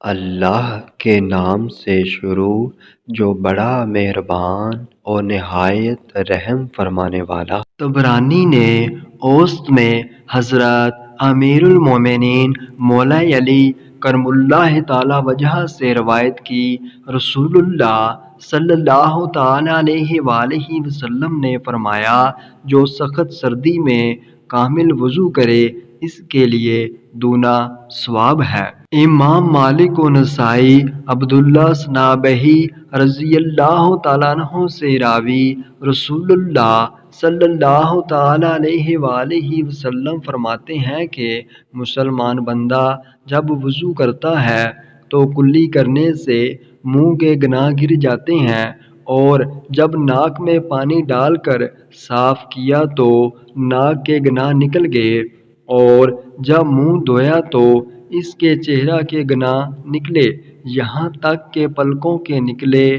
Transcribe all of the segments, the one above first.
اللہ کے نام سے شروع جو بڑا مہربان اور نہایت رحم فرمانے والا۔ طبرانی نے اوسط میں حضرت امیر المومنین مولا علی کرم اللہ تعالی وجہ سے روایت کی، رسول اللہ صلی اللہ تعالی علیہ وآلہ وسلم نے فرمایا، جو سخت سردی میں کامل وضو کرے اس کے لیے دونا ثواب ہے۔ امام مالک و نسائی عبداللہ صنابحی رضی اللہ تعالیٰ عنہ سے راوی، رسول اللہ صلی اللہ تعالی علیہ وآلہ وسلم فرماتے ہیں کہ مسلمان بندہ جب وضو کرتا ہے تو کلی کرنے سے منہ کے گناہ گر جاتے ہیں، اور جب ناک میں پانی ڈال کر صاف کیا تو ناک کے گناہ نکل گئے، اور جب منہ دھویا تو اس کے چہرہ کے گناہ نکلے یہاں تک کہ پلکوں کے نکلے،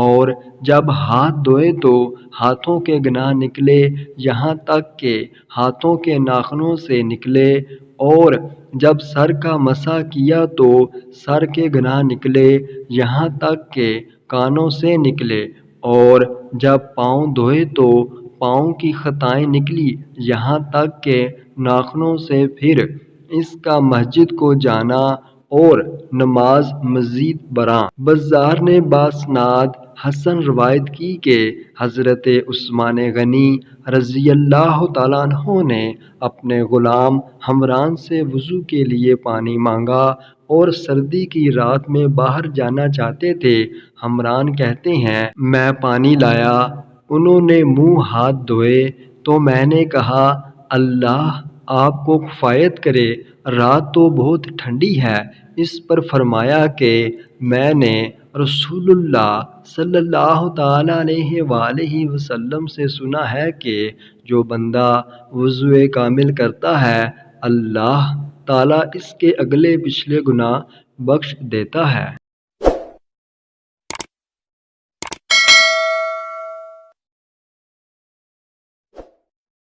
اور جب ہاتھ دھوئے تو ہاتھوں کے گناہ نکلے یہاں تک کہ ہاتھوں کے ناخنوں سے نکلے، اور جب سر کا مسح کیا تو سر کے گناہ نکلے یہاں تک کہ کانوں سے نکلے، اور جب پاؤں دھوئے تو پاؤں کی خطائیں نکلی یہاں تک کہ ناخنوں سے، پھر اس کا مسجد کو جانا اور نماز مزید برآں۔ بزار نے باسناد حسن روایت کی کہ حضرت عثمان غنی رضی اللہ تعالیٰ عنہ نے اپنے غلام حمران سے وضو کے لیے پانی مانگا اور سردی کی رات میں باہر جانا چاہتے تھے۔ حمران کہتے ہیں، میں پانی لایا، انہوں نے منہ ہاتھ دھوئے تو میں نے کہا، اللہ آپ کو کفایت کرے، رات تو بہت ٹھنڈی ہے۔ اس پر فرمایا کہ میں نے رسول اللہ صلی اللہ تعالی علیہ وآلہ وسلم سے سنا ہے کہ جو بندہ وضو کامل کرتا ہے اللہ تعالیٰ اس کے اگلے پچھلے گناہ بخش دیتا ہے۔